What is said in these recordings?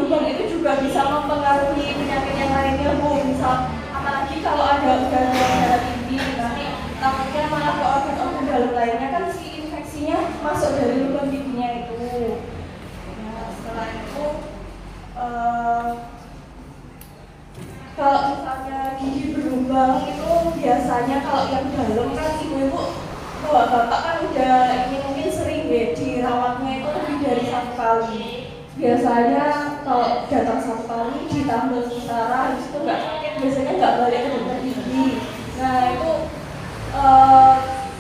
lubang itu juga bisa mempengaruhi penyakit yang lainnya Bu. Misal apalagi kalau ada darah tinggi nanti takutnya malah ke organ-organ dalam lainnya kan si infeksinya masuk dari lubang giginya itu. Nah setelah itu kalau misalnya gigi berlubang itu biasanya kalau yang dalam kan ibu-ibu bapak kan udah ini mungkin sering ya dirawatnya itu lebih dari 1 kali. Biasanya kalau datang 1 kali ditambah sementara habis itu nggak sakit, biasanya nggak balik ke dokter gigi. Nah itu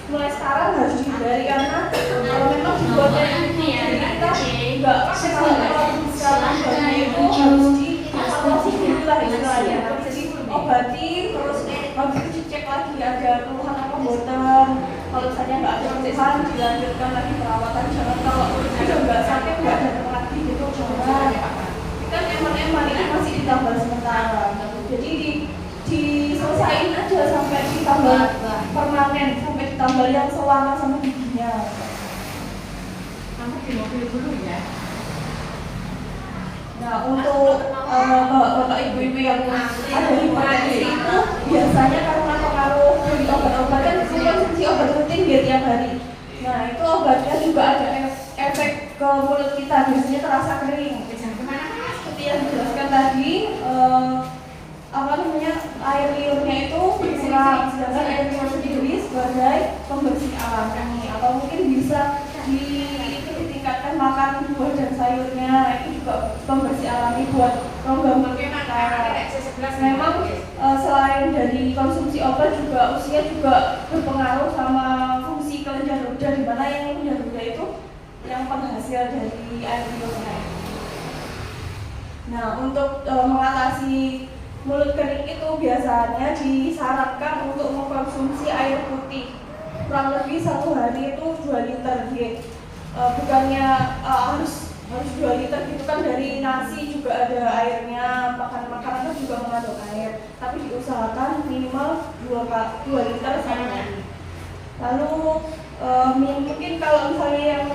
mulai sekarang harus dihindari karena kalau memang dibuatnya itu kita nggak kalau bisa itu harus dievaluasi dulu lah istilahnya. Jadi obati terus habis itu dicek lagi ada keluhan apa boten. Kalau misalnya nggak ada keluhan dilanjutkan lagi perawatan. Jangan kalau udah nggak sakit nggak datang lagi gitu jangan. Kan emang ini masih ditambal sementara. Jadi diselesain aja sampai ditambal permanen, sampai ditambal yang selama sama giginya. Kamu di mobil dulu ya. Nah untuk bapak ibu-ibu yang ada hipertensi itu biasanya karena pengaruh dari obat-obat kan konsumsi obat rutin dia tiap hari. Nah itu obatnya juga ada efek ke mulut kita, biasanya terasa kering. Seperti yang dijelaskan tadi, air liurnya itu kurang, sedangkan air liur sendiri sebagai pembersih alami, atau mungkin bisa ditingkatkan makan buah dan sayurnya, itu juga pembersih alami buat rongga mulut kita. Memang selain dari konsumsi obat juga usia juga berpengaruh sama fungsi kelenjar ludah, di mana yang kelenjar ludah itu yang penghasil dari air liurnya. Nah untuk mengatasi mulut kering itu biasanya disarankan untuk mengkonsumsi air putih kurang lebih 1 hari itu 2 liter gitu. Bukannya harus 2 liter gitu kan, dari nasi juga ada airnya, makanan itu juga mengandung air, tapi diusahakan minimal 2 liter sehari hari. Lalu mungkin kalau misalnya yang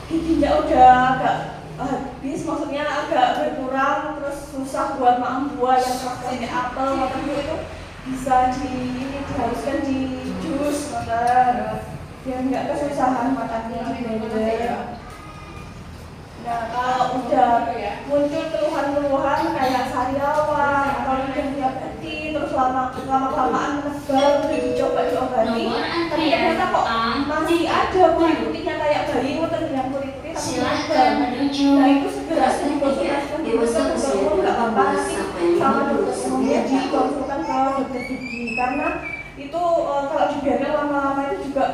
giginya udah agak habis, maksudnya agak berkurang terus susah buat makan buah yang keras kayak apel atau itu bisa diharuskan di jus biar nggak kesusahan makannya di blender. Nah kalau udah muncul keluhan-keluhan kayak sariawan atau lidah diabetes terus lama-kelamaan menebal udah dicoba diobati tapi ternyata kok masih ada kulit putihnya kayak bayi yang kulit putih tapi menebal. Nah itu segera dikonsultasikan ke dokter umum, nggak apa-apa nanti sama dokter umumnya dikonsultasikan ke dokter gigi, karena itu kalau dibiarkan lama-lama itu juga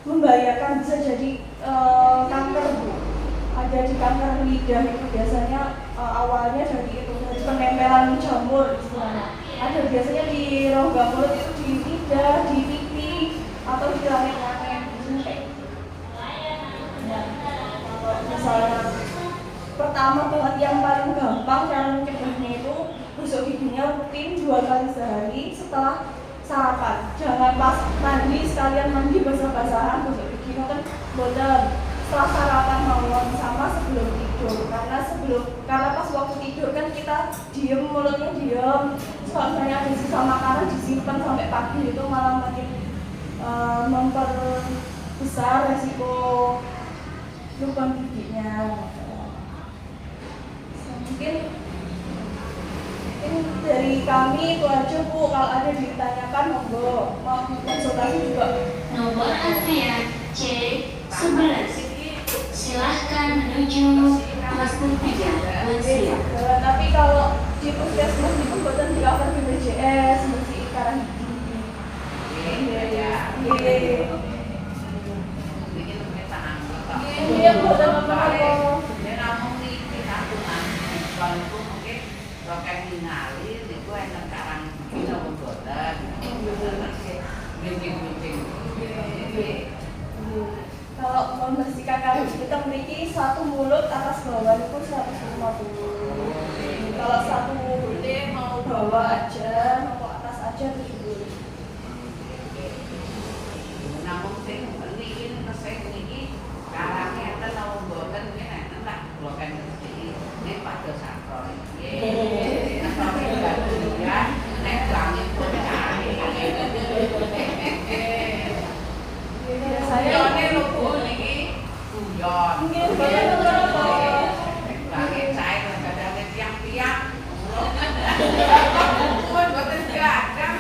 membahayakan, bisa jadi kanker. Ada di kanker lidah itu biasanya awalnya dari penempelan jamur istilahnya. Ada biasanya di rongga mulut itu di lidah, di pipi atau di langit-langit kayak gitu. Nah, kalau misalnya pertama banget yang paling gampang cara mencegahnya itu gosok giginya rutin 2 kali sehari setelah sarapan. Jangan pas mandi sekalian mandi basah-basahan gosok gigi kan boten. Setelah sarapan malam sama sebelum tidur, karena pas waktu tidur kan kita diem, mulutnya diem, soalnya ada sisa makanan disimpan sampai pagi itu malah makin memperbesar resiko lubang giginya. Mungkin dari kami itu aja Bu, kalau ada ditanyakan monggo, mau konsultasi juga. Nomor antrian C11. Silahkan menuju klaster 3 lansia. Tapi kalau di puskesmas itu buatan di cover BPJS, masih sekarang gigi. Iya, buatan apa-apa. Namun di tabungan, kalau itu mungkin roket ngalir, itu enak sekarang kita membuatan. Bincing-bincing. Kalau membersihkan kali kita memiliki 1 mulut atas bawah itu 150. Kalau 1 mulut mau bawah aja, mau atas aja 70. Namun saya beliin, saya ini karangnya itu mau buatan mungkin enak lah, bukan seperti ini pada sakro ini tapi enggak ya nek langit pun cari Saya ini lho Bu niki guyon mungkin berapa langit saya kadang-kadang tiang-tiang pun boten gadah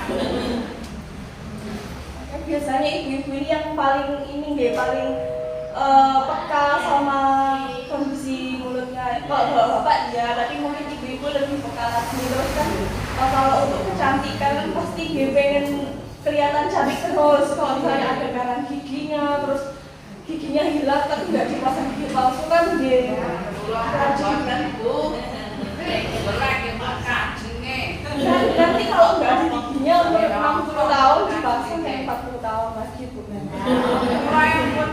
biasanya ibu-ibu ini yang paling ini deh paling peka sama kondisi mulutnya. Kalau bapak ya, tapi mungkin ibu-ibu lebih peka lagi. Terus kan kalau untuk kecantikan kan pasti dia pengen kelihatan cantik terus. Kalau misalnya ada kanan giginya, terus giginya hilang tapi nggak dipasang gigi palsu kan dia boten Bu lagi makajine nanti kalau nggak ada giginya umur 60 tahun dipasang kayak 40 tahun lagi Bu. Orang pun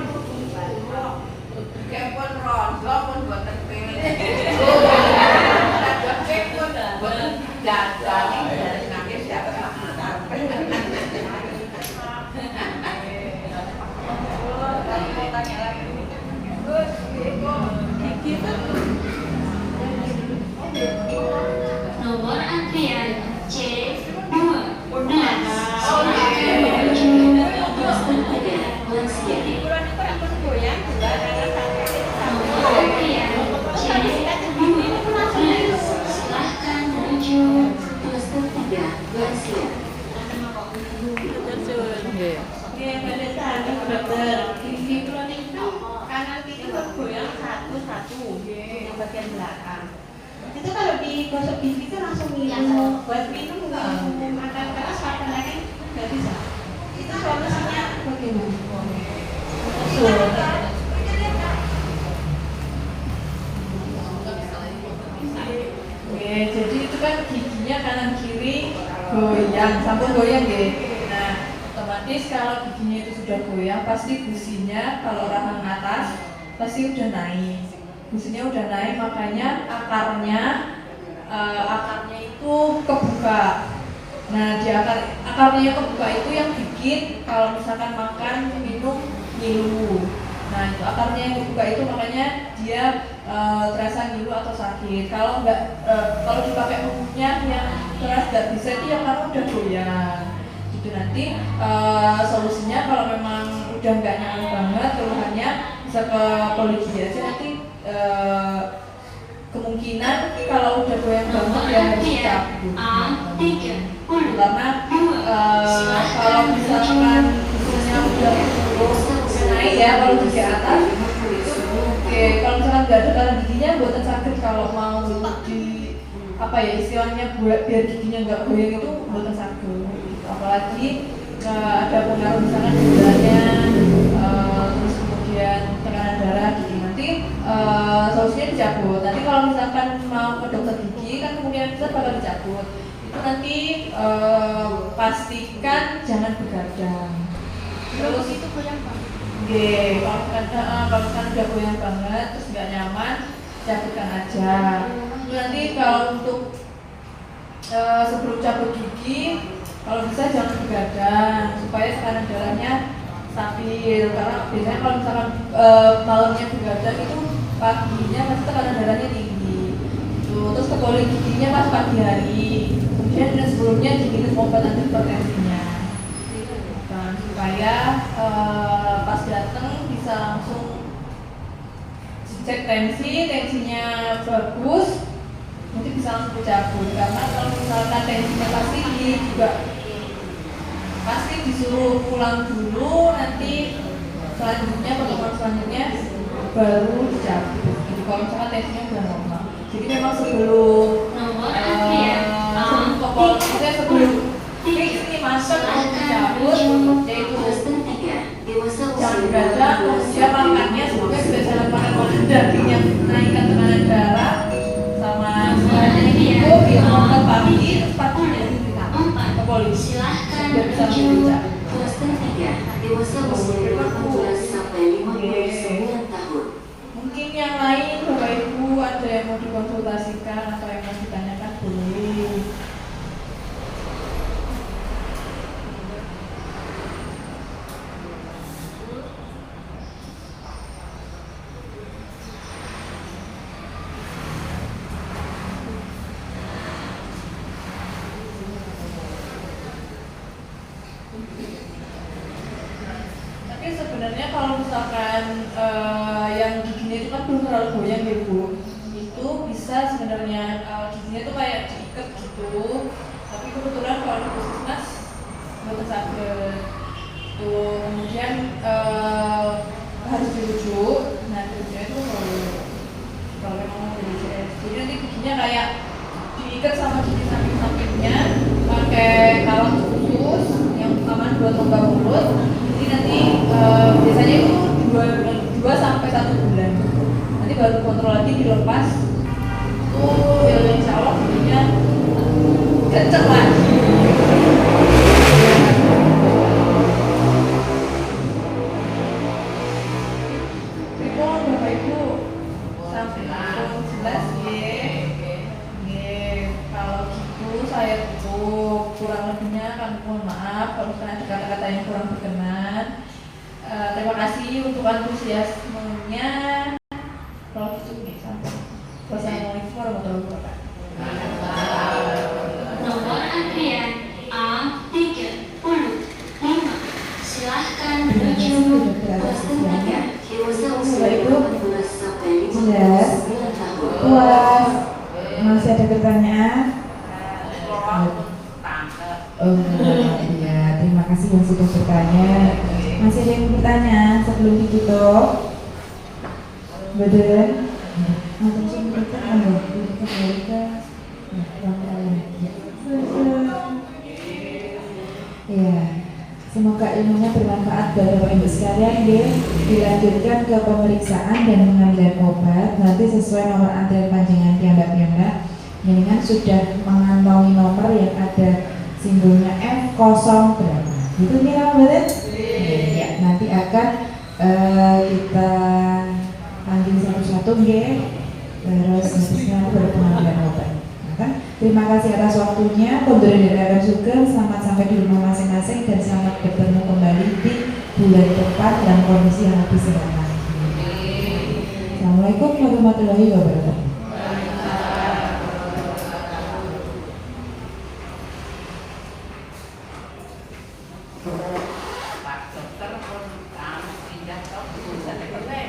kayak pun rondo pun boten pengen pun boten dadani nangis siapa Tanya lagi. Terus gigi itu Nomor antrian C2 silakan menuju pos terdekat lansia. Nomor antrian C2 silakan menuju pos terdekat lansia. Pada saat itu dokter, gigi kulon itu kanan kiri bergoyang satu-satu yang bagian belakang. Itu kalau digosok gigi itu langsung minum, buat minum makan keras makan lagi nggak bisa. Itu solusinya bagaimana? Jadi itu kan giginya kanan kiri goyang, sampun goyang ya. Nah, otomatis kalau giginya itu sudah goyang, pasti gusinya kalau rahang atas pasti udah naik. Gusinya udah naik, makanya akarnya itu kebuka. Nah, di akarnya yang kebuka itu yang bikin kalau misalkan makan, minum, ngilu. Nah, itu akarnya yang kebuka itu makanya dia terasa ngilu atau sakit. Kalau kalau dipakai mulutnya yang keras nggak bisa itu yang karena udah goyang. Itu nanti solusinya kalau memang udah nggak nyaman banget keluhannya bisa ke polisi aja nanti. Kemungkinan kalau udah goyang banget ya harus dicabut karena kalau misalkan misalnya udah naik ya kalau di atas oke kalau misalkan nggak ada kanan giginya buatan sakit kalau mau di apa ya istilahnya biar giginya nggak goyang itu buatan sakit apalagi ada pengaruh misalkan gulanya terus kemudian tekanan darah gitu nanti solusinya dicabut. Nanti kalau misalkan mau ke dokter gigi kan kemungkinan besar bakal dicabut. Itu nanti pastikan jangan begadang. Terus itu goyang banget. Kalau misalkan udah goyang banget terus nggak nyaman, cabutkan aja. Terus nanti kalau untuk sebelum cabut gigi, kalau bisa jangan begadang supaya tekanan darahnya stabil. Karena biasanya kalau misalkan malamnya begadang itu paginya pasti tekanan darahnya tinggi. Terus kebalik giginya pas pagi hari. Kemudian sebelumnya diminum obat anti hipertensinya. Supaya pas datang bisa langsung cek tensinya bagus, nanti bisa langsung dicabut. Karena kalau misalkan tensinya pasti juga pasti disuruh pulang dulu, nanti selanjutnya pertemuan selanjutnya baru dicabut. Jadi kalau misalkan tensinya udah normal, jadi memang sebelum sebelum fix ini masuk untuk dicabut, yaitu jangan begadang, kemudian makannya semoga sudah jangan makan daging yang menaikkan tekanan darah sama semuanya itu biar makan pagi, paginya ke polisi. Silahkan menuju klaster 3 dewasa usia 18 sampai 59 tahun. Mungkin yang lain Bapak Ibu ada yang mau dikonsultasikan atau yang mau ditanyakan boleh. kalau misalkan yang giginya itu kan belum terlalu goyang ya Bu, itu bisa sebenarnya giginya tuh kayak diikat gitu, tapi kebetulan kalau di puskesmas nggak sakit tuh, kemudian harus dirujuk. Nah dirujuknya itu kalau memang mau BPJS, jadi nanti giginya kayak diikat sama gigi samping-sampingnya pakai kalang khusus yang aman buat lubang mulut. Jadi nanti biasanya itu 2 sampai 1 bulan. Nanti baru kontrol lagi dilepas. Tuh ya insya Allah giginya kenceng lagi. Terima Bapak Ibu sampai jelas kalau gitu saya tutup, kurang lebihnya kami mohon maaf kalau misalnya ada kata-kata yang kurang berkenan. Terima kasih untuk antusiasmenya. Kalau gitu nih sampai. Wassalamualaikum warahmatullahi wabarakatuh. Nomor antrian A35. Silahkan menuju pos 3 dewasa usia 14 sampai 59 tahun. Puas. Masih ada pertanyaan? Oh iya, terima kasih yang sudah bertanya. Masih ada yang bertanya sebelum ditutup? Betul? Ya, semoga ilmunya bermanfaat bagi Bapak Ibu sekalian ya. Dilanjutkan ke pemeriksaan dan pengambilan obat. Nanti sesuai nomor antrian panjangan piyambak-piyambak. Dengan sudah mengantongi nomor yang ada simbolnya F0 berapa? Gitu nih betul? Ya, nanti akan kita panggil satu-satu ya. Terus selanjutnya baru pengambilan obat. Terima kasih atas waktunya. Kondoran dari Akan Sugeng. Selamat sampai di rumah masing-masing dan selamat bertemu kembali di bulan depan dalam kondisi yang lebih sehat lagi. Assalamualaikum warahmatullahi wabarakatuh. Pak dokter pun pindah ke pusat ekonomi.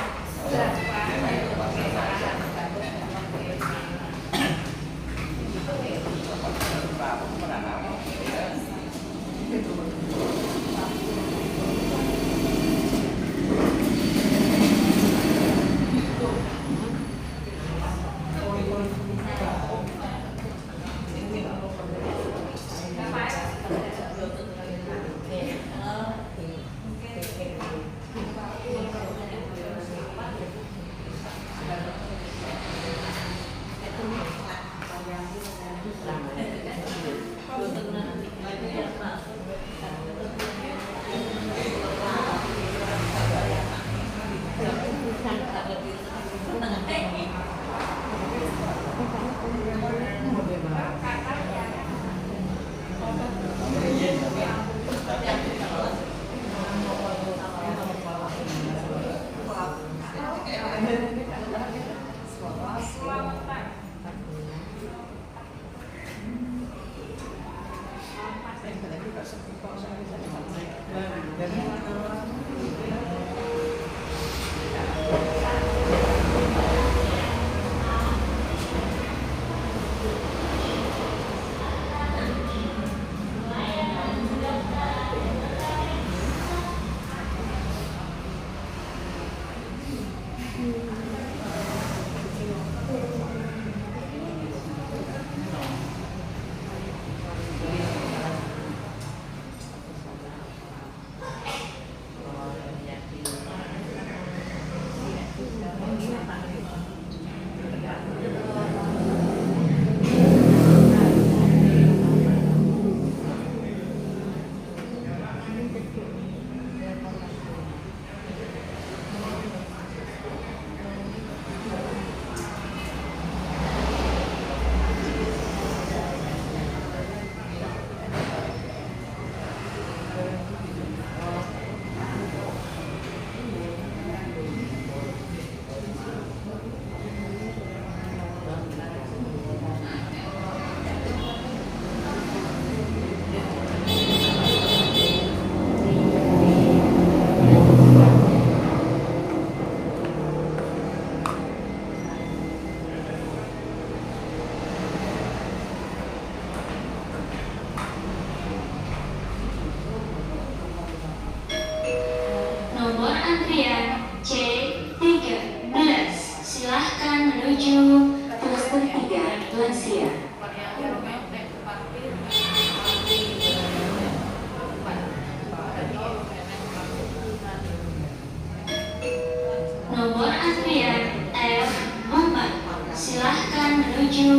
menuju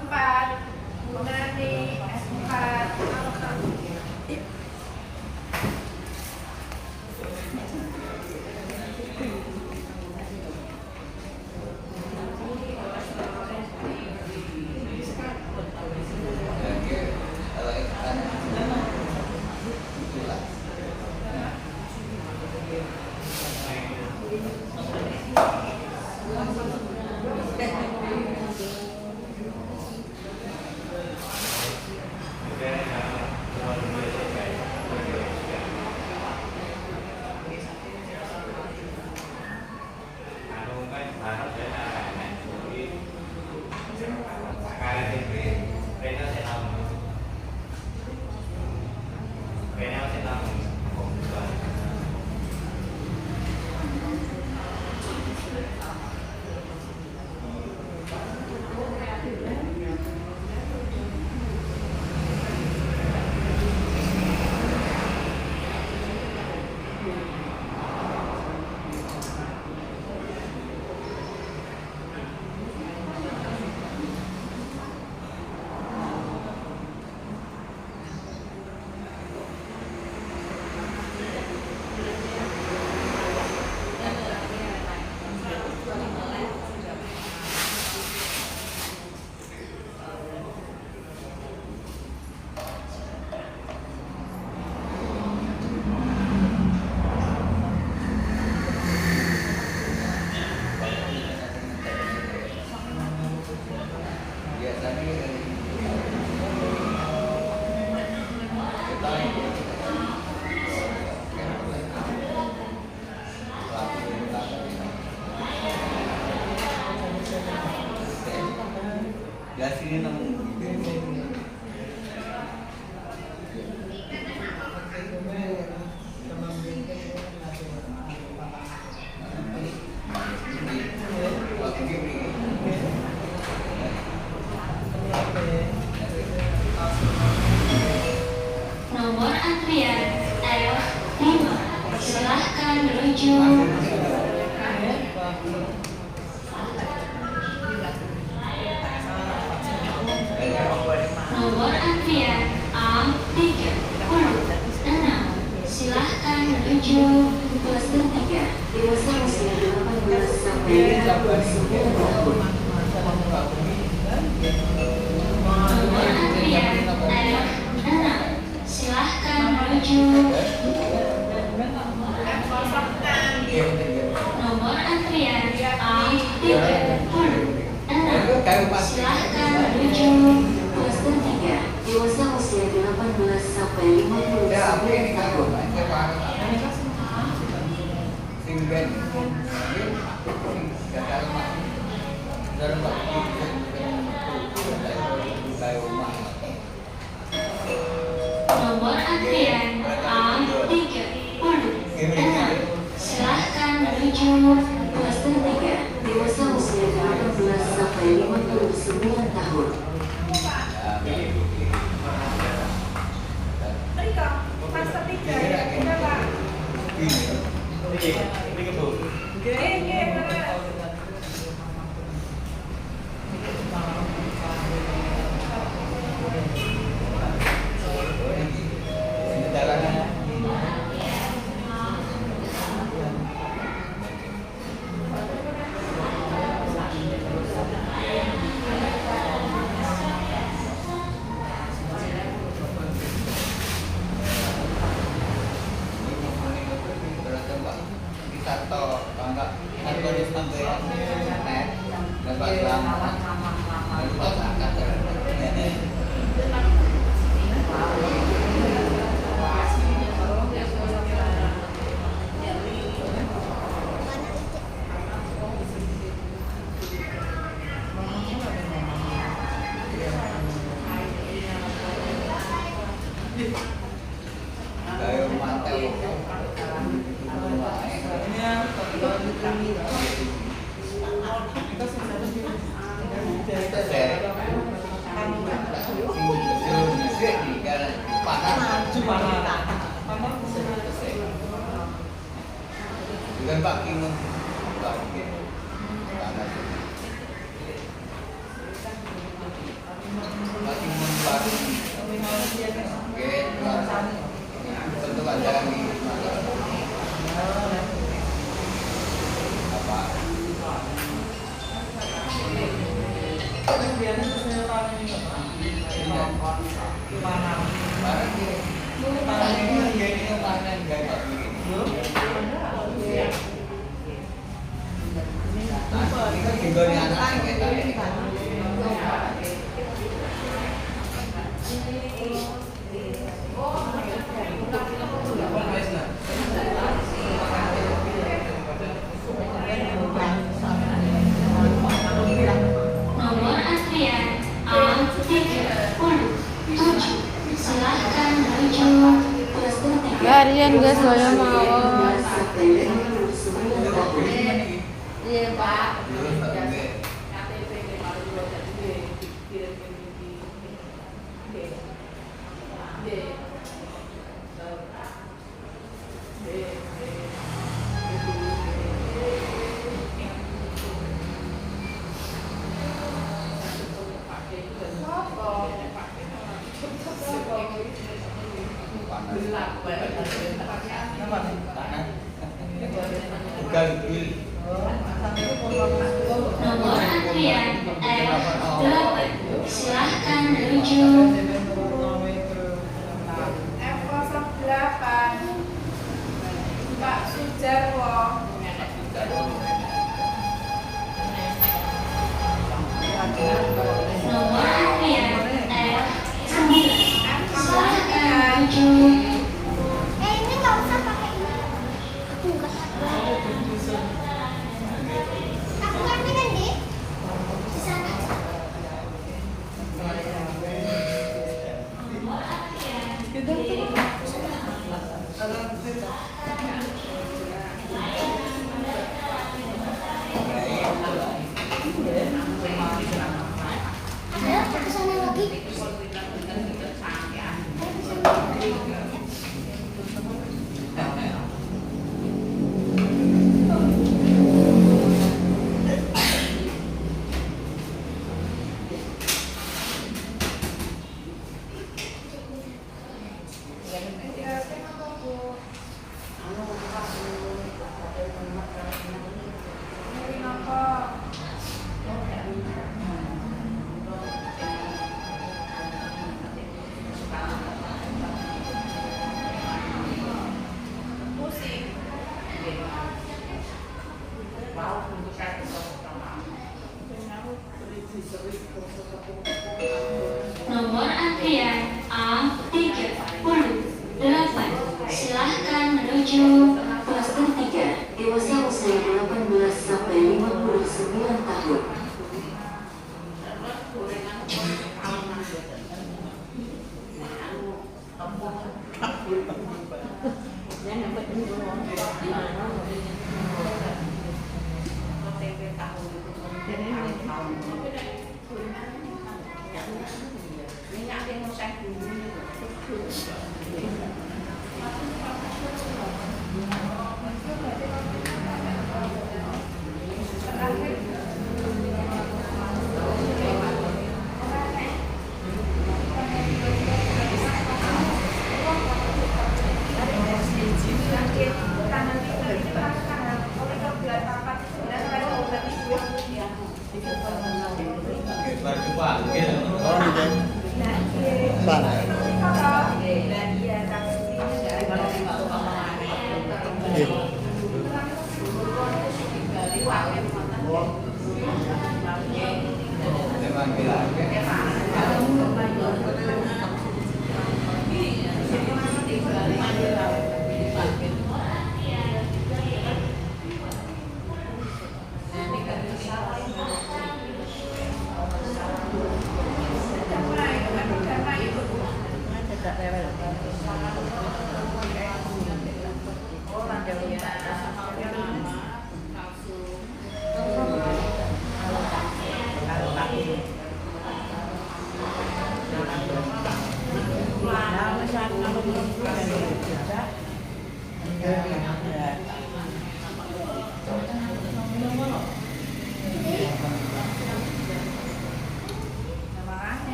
Empat, Bunani, S4. nomor antrian L5. Silahkan menuju nomor antrian A36. Silahkan menuju bus 3 dewasa usia 18 sampai 29 tahun. Nomor antrian L6. Silahkan menuju nomor antrian A36. Silahkan menuju bus 3 dewasa usia 18 sampai 59 tahun. Nomor antrian A36. Silahkan menuju bus 3 dewasa usia 18 sampai 59 tahun. Rika, master 3 ya, udah Pak. Bukan Pak Kingun. Nomor antrian A37. Silahkan menuju bus tertinggi. Harian guys, saya mau. Sampai 59 tahun. Iya Pak. KTP 55. Nomor antrian F8. Silahkan menuju F08 Pak Sujarwo. nomor antrian F9. Silahkan menuju Ini nggak usah pakai ini. Aku nggak pakai. Aku ngerti kan di sana. Ada ke sana lagi. nomor antrian A38. Silahkan menuju bus ketiga dewasa usia 18 sampai 59 tahun.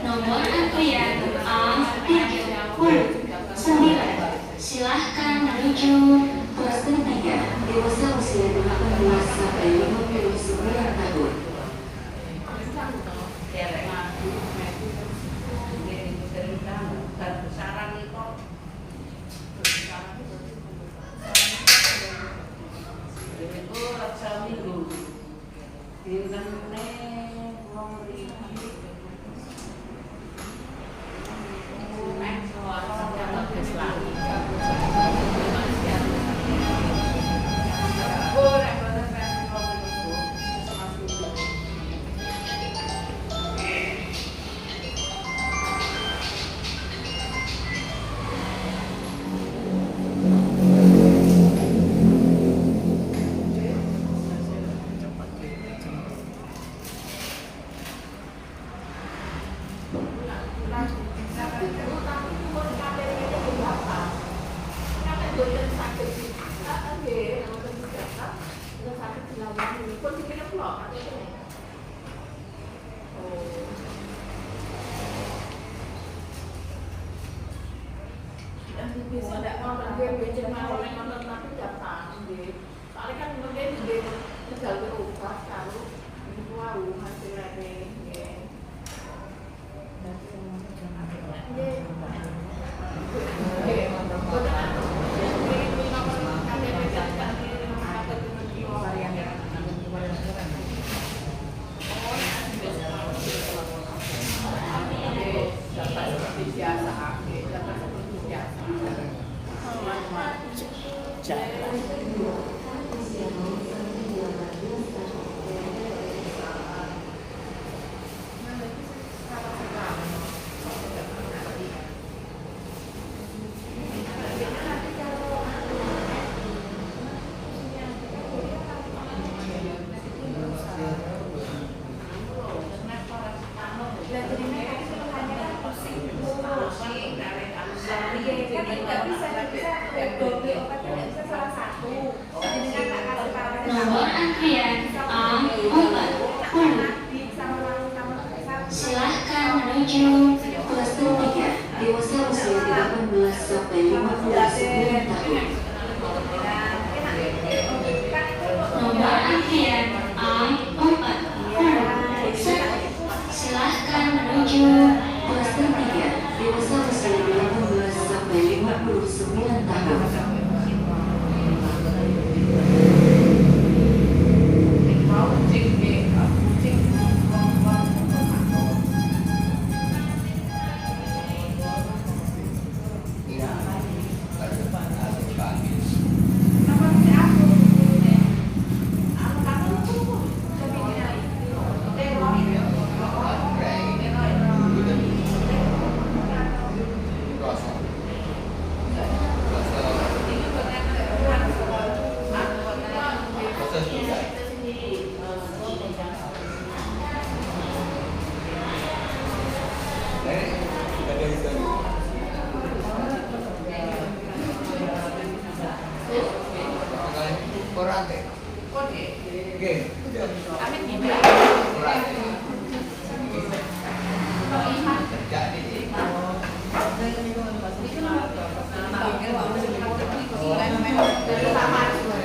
Nomor antrian A39. Silahkan menuju klaster 3, dewasa usia 18 sampai 59 tahun. Bisa tidak mau berbeda mau nonton tapi datang deh. Soalnya kan mungkin dia tinggal berubah kalau itu wow hasilnya deh. Nomor antrian A40. Silahkan menuju klaster 3, dewasa usia 18 sampai 59 tahun. Nomor antrian A40. Silahkan menuju klaster 3, dewasa usia 18 sampai 59 tahun.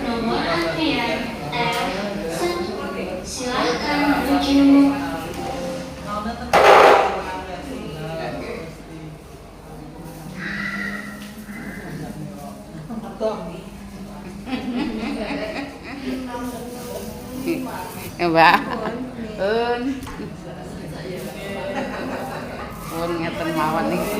Nomor antrian F1. Silahkan menuju Mbak, pun ngeten mawon niki.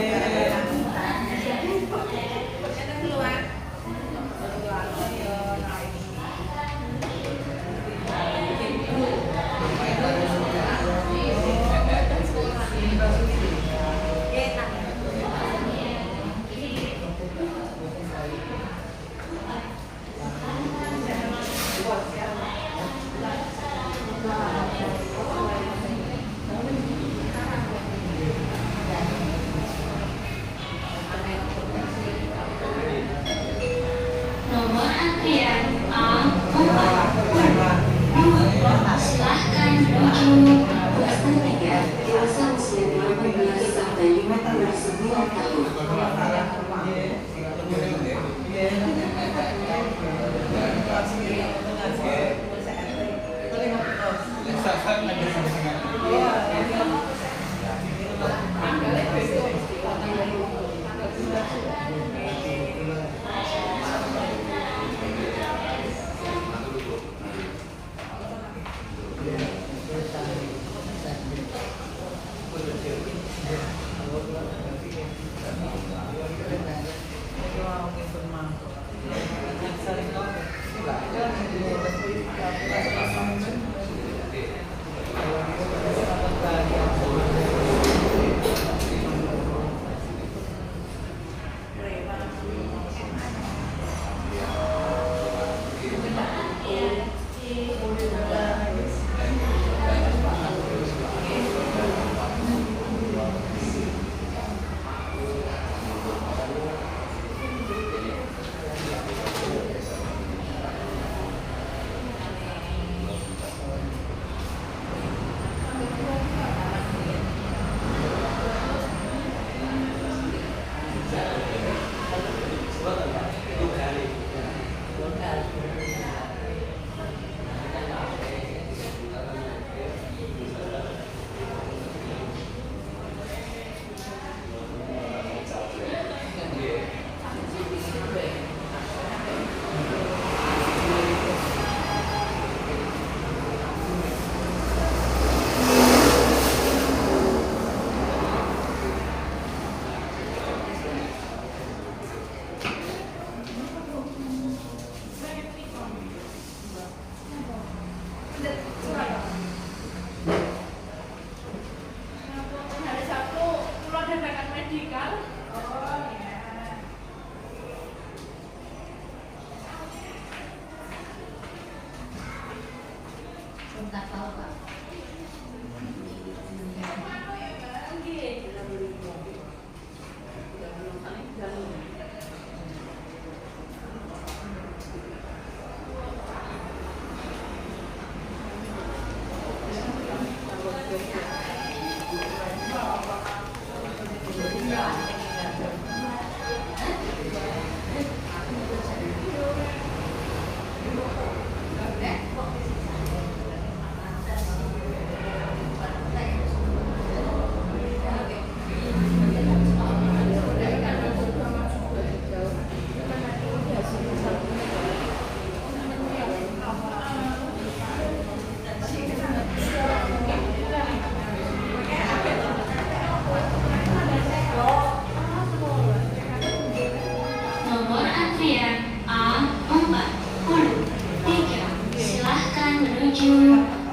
nomor antrian A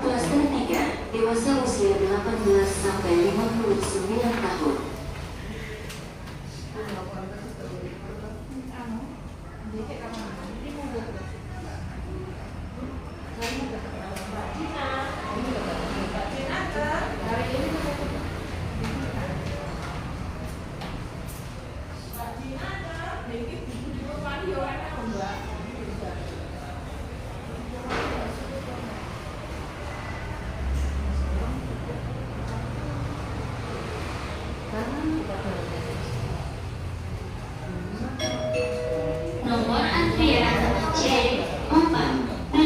Klaster 3, dewasa usia 18 sampai 59 tahun. Nomor antrian C14,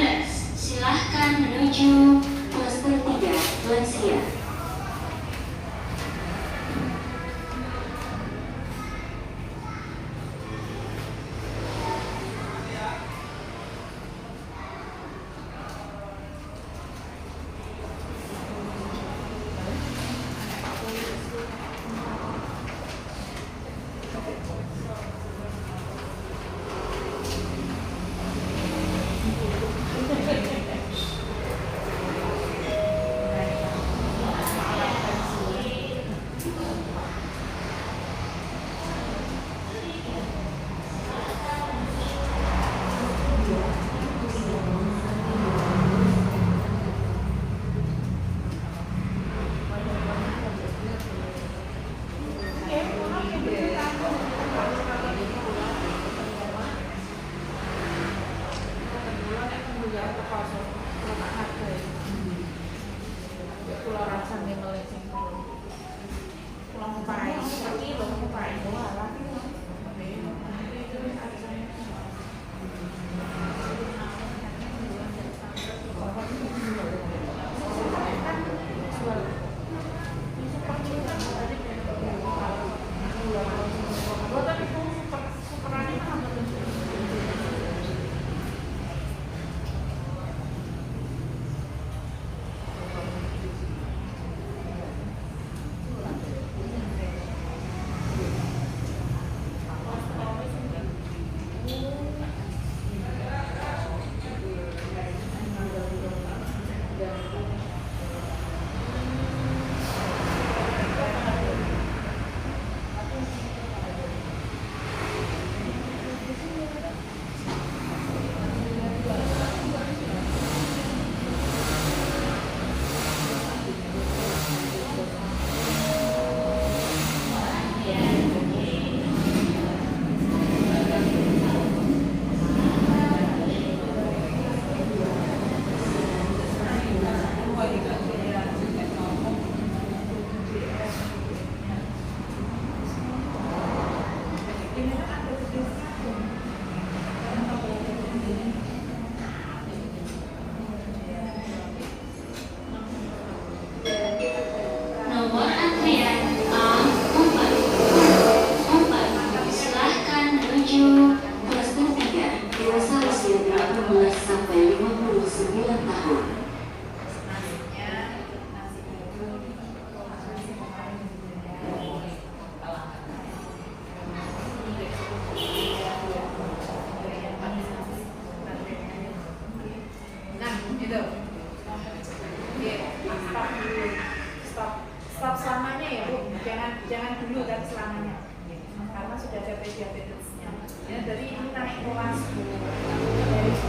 silahkan menuju klaster 3 lansia. Ya dari ini naik kelas Bu.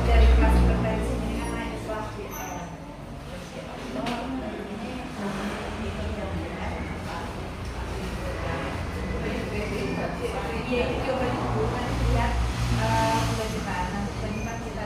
Dari kelas hipertensi ini kan naik ke kelas GL. Iya itu coba dihubungkan lihat kelanjutan kita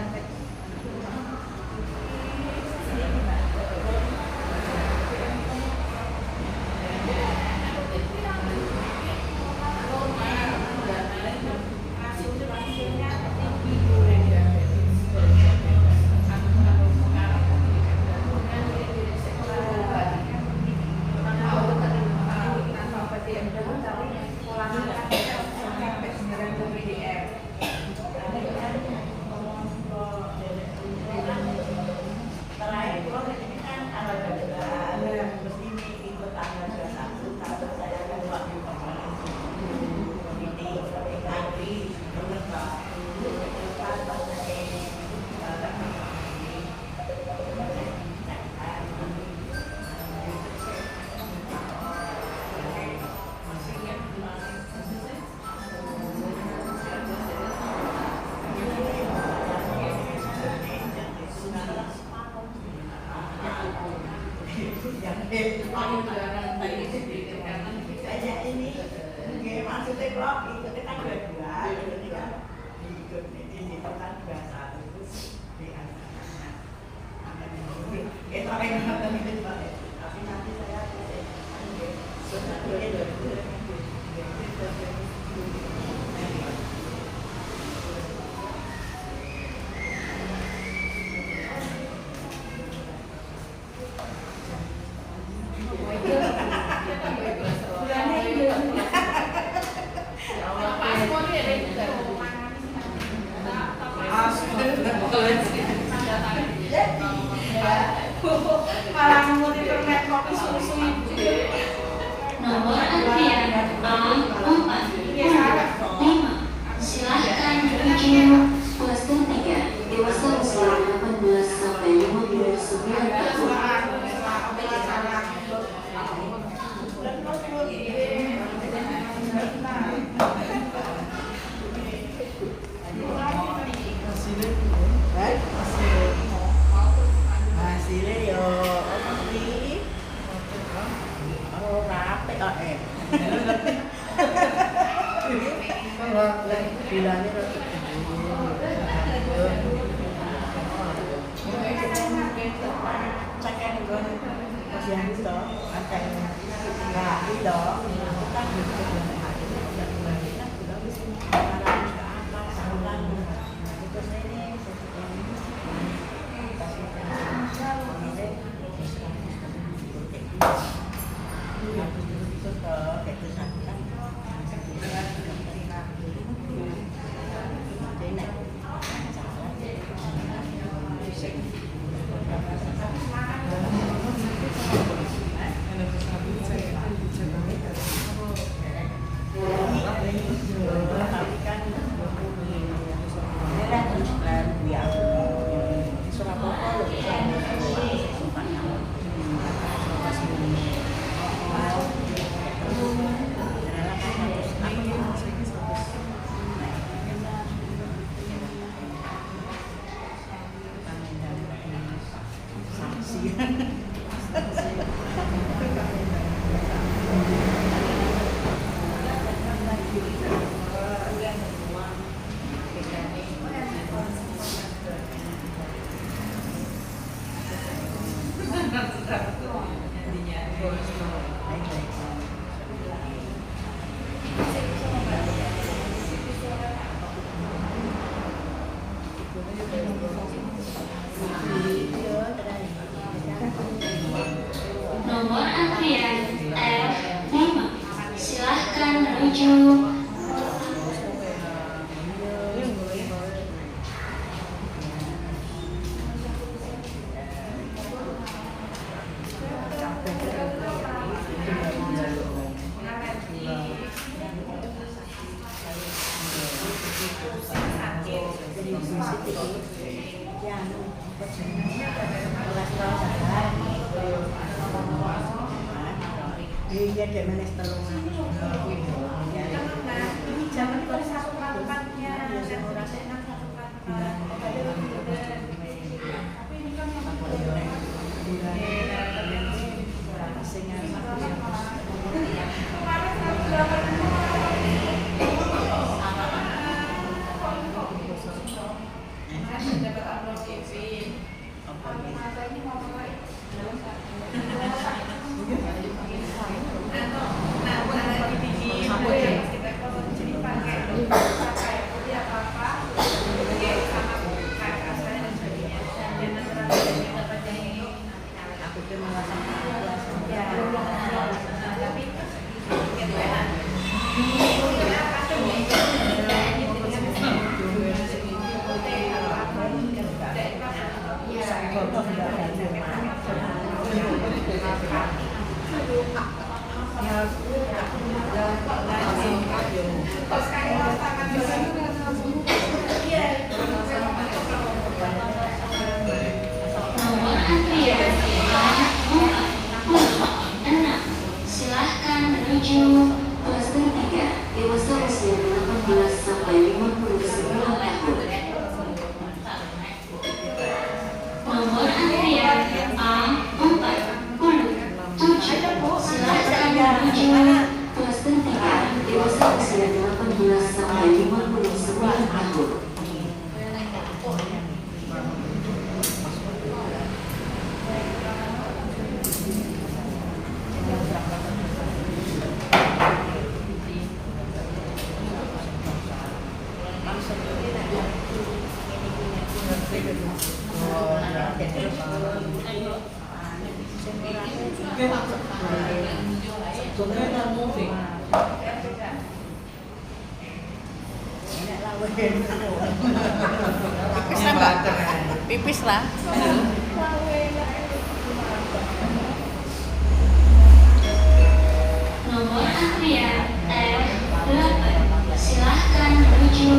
Nomor antrian A445. Silahkan menuju klaster 3 dewasa usia 18 sampai 59 tahun. Nomor antrian F5. Silahkan menuju Iya, dia menes telungan. Ini jangan kalau satu melakukannya dapat amplop TV. Mata ini mau pakai. Nah, buat lagi bikin kita foto jadi pakai jadi apa-apa pakai sama kayak asalnya dan sebagainya. Dan antara lain dapat yang aku cuma ya, tapi gitu ya. Nomor antrian silahkan menuju klaster 3 dewasa usia 18 sampai 59 tahun. Nomor antrian A47 silahkan menuju klaster 3 dewasa usia 18 sampai 59 tahun. Pipis lah. Nomor antrian F8 silahkan menuju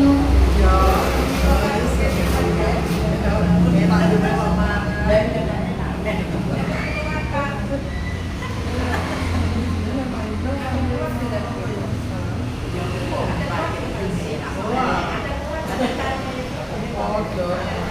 Oh,